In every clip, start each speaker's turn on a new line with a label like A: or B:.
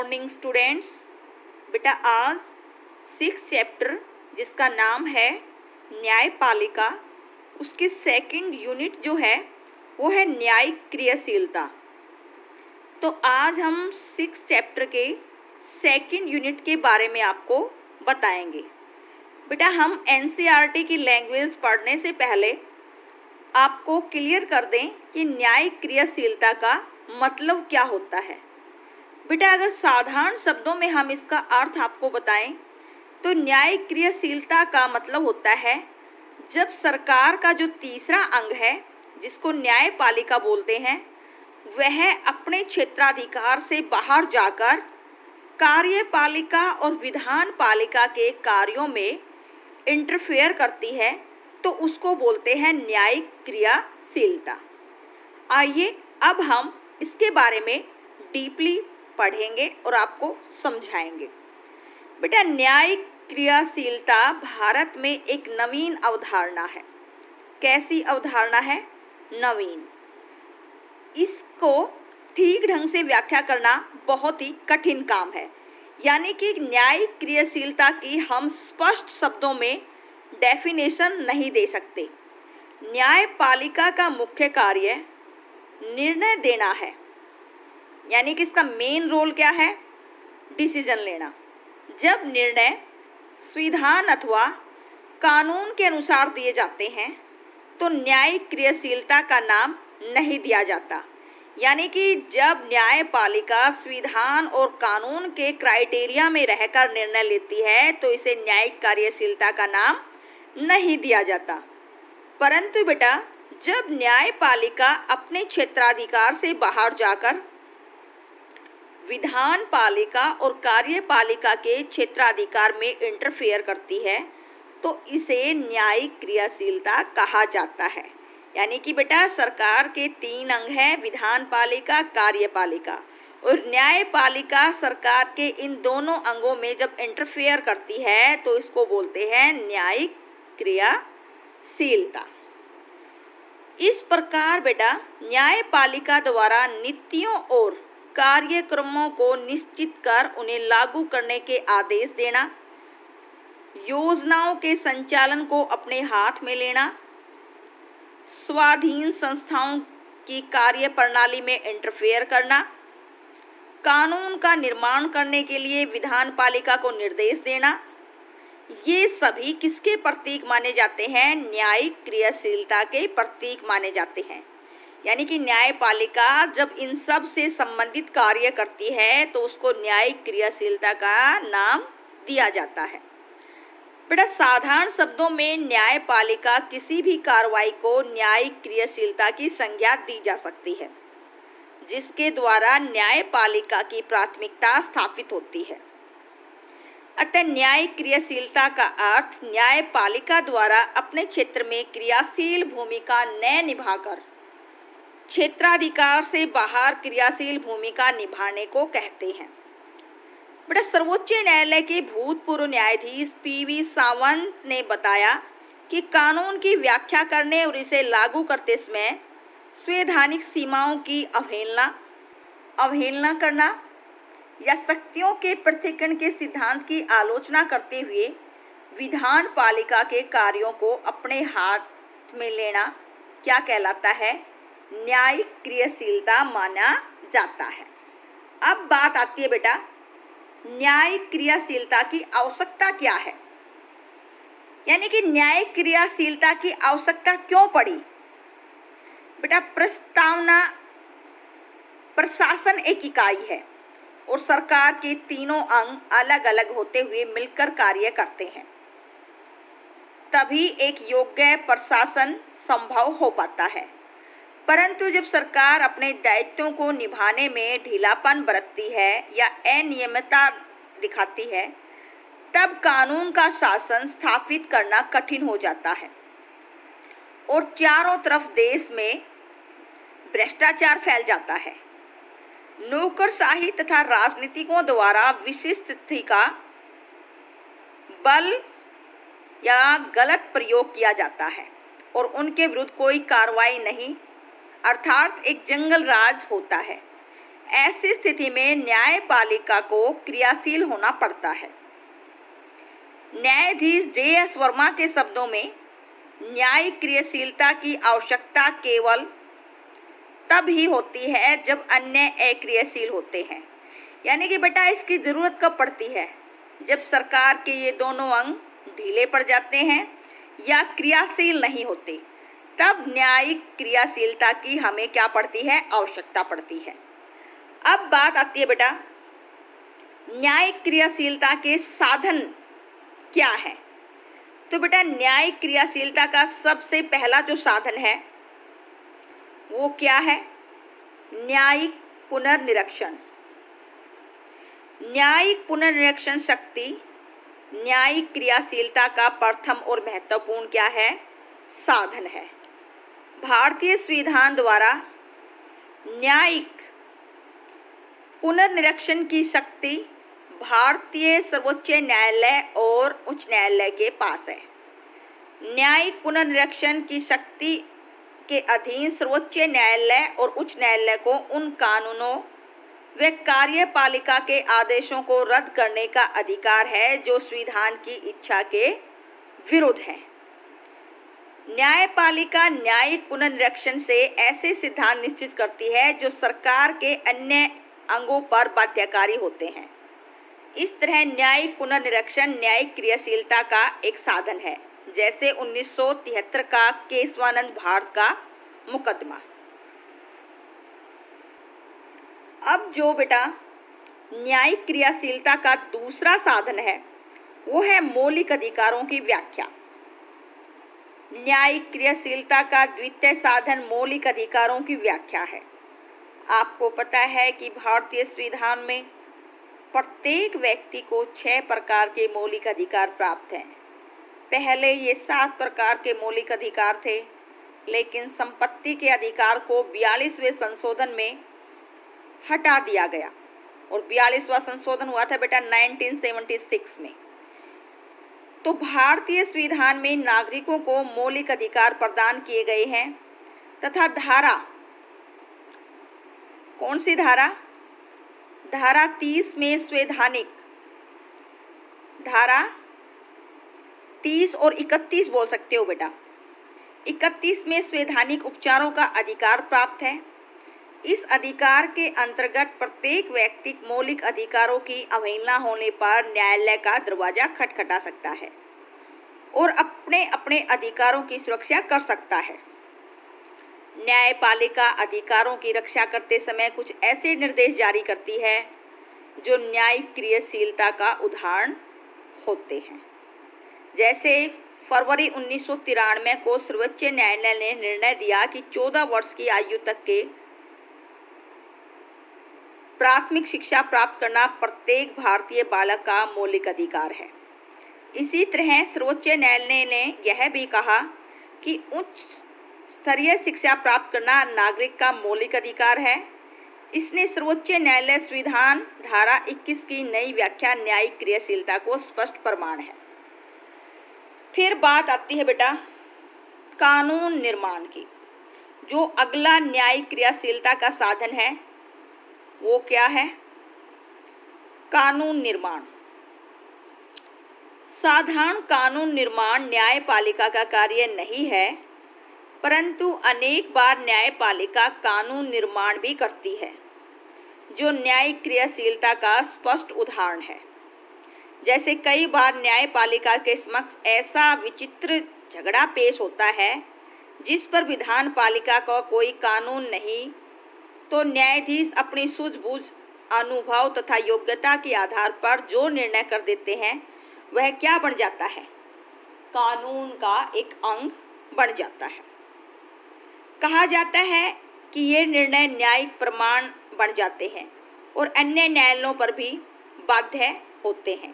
A: Morning students. बेटा आज 6 chapter जिसका नाम है न्यायपालिका, उसकी सेकंड यूनिट जो है वो है न्यायिक क्रियाशीलता। तो आज हम 6 चैप्टर के सेकंड यूनिट के बारे में आपको बताएंगे। बेटा हम एनसीईआरटी की लैंग्वेज पढ़ने से पहले आपको क्लियर कर दें कि न्यायिक क्रियाशीलता का मतलब क्या होता है। बेटा अगर साधारण शब्दों में हम इसका अर्थ आपको बताएं तो न्यायिक क्रियाशीलता का मतलब होता है जब सरकार का जो तीसरा अंग है जिसको न्यायपालिका बोलते हैं वह अपने क्षेत्राधिकार से बाहर जाकर कार्यपालिका और विधान पालिका के कार्यों में इंटरफेयर करती है तो उसको बोलते हैं न्यायिक क्रियाशीलता। आइए अब हम इसके बारे में डीपली पढ़ेंगे और आपको समझाएंगे। बेटा न्यायिक क्रियाशीलता भारत में एक नवीन अवधारणा है। कैसी अवधारणा है? नवीन। इसको ठीक ढंग से व्याख्या करना बहुत ही कठिन काम है। यानी कि न्यायिक क्रियाशीलता की हम स्पष्ट शब्दों में डेफिनेशन नहीं दे सकते। न्यायपालिका का मुख्य कार्य निर्णय देना है। यानी कि इसका मेन रोल क्या है? डिसीजन लेना। जब निर्णय संविधान अथवा कानून के अनुसार दिए जाते हैं तो न्यायिक क्रियाशीलता का नाम नहीं दिया जाता। यानी कि जब न्यायपालिका संविधान और कानून के क्राइटेरिया में रहकर निर्णय लेती है तो इसे न्यायिक कार्यशीलता का नाम नहीं दिया जाता। परंतु बेटा जब न्यायपालिका अपने क्षेत्राधिकार से बाहर जाकर विधान पालिका और कार्यपालिका के क्षेत्राधिकार में इंटरफेयर करती है तो इसे न्यायिक क्रियाशीलता कहा जाता है। यानी कि बेटा सरकार के 3 अंग हैं, विधान पालिका, कार्यपालिका और न्यायपालिका। सरकार के इन दोनों अंगों में जब इंटरफेयर करती है तो इसको बोलते हैं न्यायिक क्रियाशीलता। इस प्रकार बेटा न्यायपालिका द्वारा नीतियों और कार्यक्रमों को निश्चित कर उन्हें लागू करने के आदेश देना, योजनाओं के संचालन को अपने हाथ में लेना, स्वाधीन संस्थाओं की कार्य प्रणाली में इंटरफेयर करना, कानून का निर्माण करने के लिए विधान पालिका को निर्देश देना, ये सभी किसके प्रतीक माने जाते हैं? न्यायिक क्रियाशीलता के प्रतीक माने जाते हैं। यानी कि न्यायपालिका जब इन सब से संबंधित कार्य करती है तो उसको न्यायिक क्रियाशीलता का नाम दिया जाता है। बेटा साधारण शब्दों में न्यायपालिका किसी भी कार्रवाई को न्यायिक क्रियाशीलता की संज्ञा दी जा सकती है जिसके द्वारा न्यायपालिका की प्राथमिकता स्थापित होती है। अतः न्यायिक क्रियाशीलता का अर्थ न्यायपालिका द्वारा अपने क्षेत्र में क्रियाशील भूमिका न निभाकर क्षेत्राधिकार से बाहर क्रियाशील भूमिका निभाने को कहते हैं। बेटा सर्वोच्च न्यायालय के भूतपूर्व न्यायाधीश पीवी सावंत ने बताया कि कानून की व्याख्या करने और इसे लागू करते समय संवैधानिक सीमाओं की अवहेलना करना या शक्तियों के पृथक्करण के सिद्धांत की आलोचना करते हुए विधान पालिका के कार्यों को अपने हाथ में लेना क्या कहलाता है? न्यायिक क्रियाशीलता माना जाता है। अब बात आती है बेटा न्यायिक क्रियाशीलता की आवश्यकता क्या है? यानी कि न्यायिक क्रियाशीलता की आवश्यकता क्यों पड़ी? बेटा प्रस्तावना प्रशासन एक इकाई है और सरकार के तीनों अंग अलग अलग होते हुए मिलकर कार्य करते हैं, तभी एक योग्य प्रशासन संभव हो पाता है। परंतु जब सरकार अपने दायित्वों को निभाने में ढीलापन बरतती है या अनियमितता दिखाती है तब कानून का शासन स्थापित करना कठिन हो जाता है और चारों तरफ देश में भ्रष्टाचार फैल जाता है। नौकरशाही तथा राजनीतिकों द्वारा विशिष्ट स्थिति का बल या गलत प्रयोग किया जाता है और उनके विरुद्ध कोई कार्रवाई नहीं, अर्थात एक जंगल राज होता है। ऐसी स्थिति में न्यायपालिका को क्रियाशील होना पड़ता है। न्यायाधीश जे.एस. वर्मा के शब्दों में न्यायिक क्रियाशीलता की आवश्यकता केवल तब ही होती है जब अन्य अक्रियाशील होते हैं। यानी कि बेटा इसकी ज़रूरत कब पड़ती है? जब सरकार के ये दोनों अंग ढीले पड़ जाते हैं या क्रियाशील नहीं होते, तब न्यायिक क्रियाशीलता की हमें क्या पड़ती है? आवश्यकता पड़ती है। अब बात आती है बेटा न्यायिक क्रियाशीलता के साधन क्या है? तो बेटा न्यायिक क्रियाशीलता का सबसे पहला जो साधन है वो क्या है? न्यायिक पुनर्निरीक्षण। न्यायिक पुनर्निरीक्षण शक्ति न्यायिक क्रियाशीलता का प्रथम और महत्वपूर्ण क्या है? साधन है। भारतीय संविधान द्वारा न्यायिक पुनर्निरीक्षण की शक्ति भारतीय सर्वोच्च न्यायालय और उच्च न्यायालय के पास है। न्यायिक पुनर्निरीक्षण की शक्ति के अधीन सर्वोच्च न्यायालय और उच्च न्यायालय को उन कानूनों व कार्यपालिका के आदेशों को रद्द करने का अधिकार है जो संविधान की इच्छा के विरुद्ध हैं। न्यायपालिका न्यायिक पुनर्निरीक्षण से ऐसे सिद्धांत निश्चित करती है जो सरकार के अन्य अंगों पर बाध्यकारी होते हैं। इस तरह न्यायिक पुनर्निरीक्षण न्यायिक क्रियाशीलता का एक साधन है, जैसे 1973 का केशवानंद भारत का मुकदमा। अब जो बेटा न्यायिक क्रियाशीलता का दूसरा साधन है वो है मौलिक अधिकारों की व्याख्या। न्यायिक क्रियाशीलता का द्वितीय साधन मौलिक अधिकारों की व्याख्या है। आपको पता है कि भारतीय संविधान में प्रत्येक व्यक्ति को 6 प्रकार के मौलिक अधिकार प्राप्त हैं। पहले ये 7 प्रकार के मौलिक अधिकार थे, लेकिन संपत्ति के अधिकार को 42वें संशोधन में हटा दिया गया और 42वां संशोधन हुआ था बेटा 1976 में। तो भारतीय संविधान में नागरिकों को मौलिक अधिकार प्रदान किए गए हैं तथा धारा, कौन सी धारा? धारा 30 में संवैधानिक, धारा 30 और 31 बोल सकते हो बेटा। 31 में संवैधानिक उपचारों का अधिकार प्राप्त है। इस अधिकार के अंतर्गत प्रत्येक व्यक्ति मौलिक अधिकारों की अवहेलना होने पर न्यायालय का दरवाजा खटखटा सकता है और अपने अपने अधिकारों की सुरक्षा कर सकता है। न्यायपालिका अधिकारों की रक्षा करते समय कुछ ऐसे निर्देश जारी करती है जो न्यायिक क्रियाशीलता का उदाहरण होते हैं। जैसे फरवरी 1993 को सर्वोच्च न्यायालय ने निर्णय दिया कि 14 वर्ष की आयु तक के प्राथमिक शिक्षा प्राप्त करना प्रत्येक भारतीय बालक का मौलिक अधिकार है। इसी तरह सर्वोच्च न्यायालय ने यह भी कहा कि उच्च स्तरीय शिक्षा प्राप्त करना नागरिक का मौलिक अधिकार है। इसने सर्वोच्च न्यायालय संविधान धारा 21 की नई व्याख्या न्यायिक क्रियाशीलता को स्पष्ट प्रमाण है। फिर बात आती है बेटा कानून निर्माण की। जो अगला न्यायिक क्रियाशीलता का साधन है वो क्या है? कानून निर्माण। साधारण कानून निर्माण न्यायपालिका का कार्य नहीं है, परंतु अनेक बार न्यायपालिका कानून निर्माण भी करती है, जो न्यायिक क्रियाशीलता का स्पष्ट उदाहरण है। जैसे कई बार न्यायपालिका के समक्ष ऐसा विचित्र झगड़ा पेश होता है जिस पर विधान पालिका का कोई कानून नहीं, तो न्यायाधीश अपनी सूझबूझ, अनुभव तथा योग्यता के आधार पर जो निर्णय कर देते हैं वह क्या बन जाता है? कानून का एक अंग बन जाता है। कहा जाता है कि ये निर्णय न्यायिक प्रमाण बन जाते हैं और अन्य न्यायालयों पर भी बाध्य होते हैं।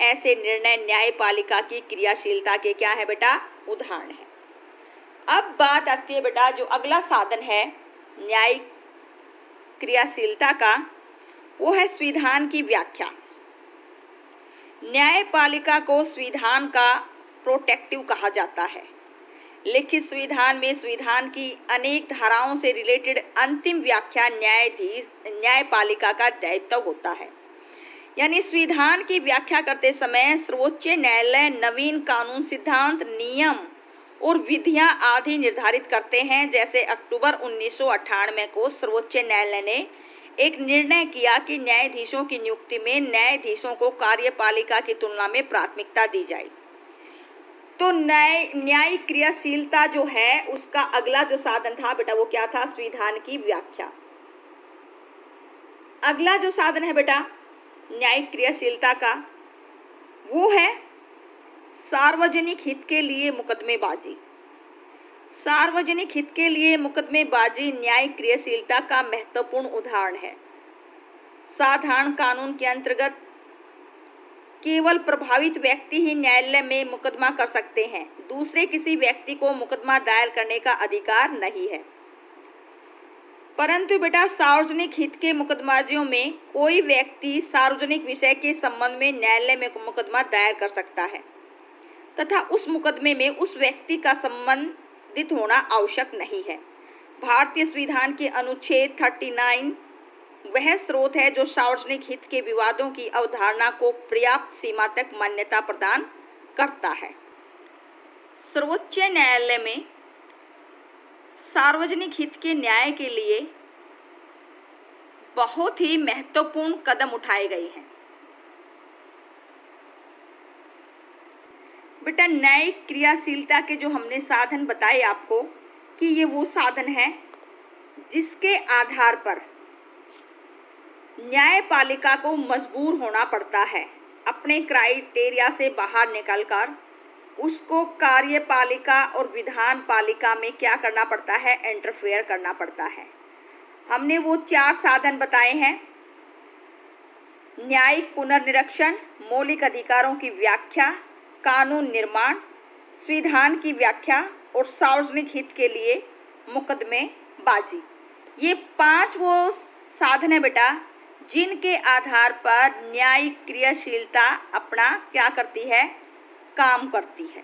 A: ऐसे निर्णय न्यायपालिका की क्रियाशीलता के क्या है बेटा? उदाहरण है। अब बात आती है बेटा जो अगला साधन है न्यायिक क्रियाशीलता का, वो है संविधान की व्याख्या। न्यायपालिका को संविधान का प्रोटेक्टिव कहा जाता है। लिखित संविधान में संविधान की अनेक धाराओं से रिलेटेड अंतिम व्याख्या न्यायपालिका का दायित्व होता है। यानी संविधान की व्याख्या करते समय सर्वोच्च न्यायालय नवीन कानून, सिद्धांत, नियम और विधियां आदि निर्धारित करते हैं। जैसे अक्टूबर 1998 को सर्वोच्च न्यायालय ने एक निर्णय किया कि न्यायाधीशों की नियुक्ति में न्यायाधीशों को कार्यपालिका की तुलना में प्राथमिकता दी जाए। तो न्यायिक क्रियाशीलता जो है उसका अगला जो साधन था बेटा वो क्या था? संविधान की व्याख्या। अगला जो साधन है बेटा न्यायिक क्रियाशीलता का वो है सार्वजनिक हित के लिए मुकदमेबाजी। सार्वजनिक हित के लिए मुकदमेबाजी न्यायिक क्रियाशीलता का महत्वपूर्ण उदाहरण है। साधारण कानून के अंतर्गत केवल प्रभावित व्यक्ति ही न्यायालय में मुकदमा कर सकते हैं, दूसरे किसी व्यक्ति को मुकदमा दायर करने का अधिकार नहीं है। परंतु बेटा सार्वजनिक हित के मुकदमाजियों में कोई व्यक्ति सार्वजनिक विषय के संबंध में न्यायालय में मुकदमा दायर कर सकता है तथा उस मुकदमे में उस व्यक्ति का संबंधित होना आवश्यक नहीं है। भारतीय संविधान के अनुच्छेद 39 वह स्रोत है जो सार्वजनिक हित के विवादों की अवधारणा को पर्याप्त सीमा तक मान्यता प्रदान करता है। सर्वोच्च न्यायालय में सार्वजनिक हित के न्याय के लिए बहुत ही महत्वपूर्ण कदम उठाए गए हैं। बेटा न्यायिक क्रियाशीलता के जो हमने साधन बताए आपको कि ये वो साधन है जिसके आधार पर न्यायपालिका को मजबूर होना पड़ता है अपने क्राइटेरिया से बाहर निकलकर उसको कार्यपालिका और विधान पालिका में क्या करना पड़ता है? इंटरफेयर करना पड़ता है। हमने वो 4 साधन बताए हैं, न्यायिक पुनर्निरीक्षण, मौलिक अधिकारों की व्याख्या, कानून निर्माण, संविधान की व्याख्या और सार्वजनिक हित के लिए मुकदमेबाजी। ये 5 वो साधन है बेटा जिनके आधार पर न्यायिक क्रियाशीलता अपना क्या करती है? काम करती है।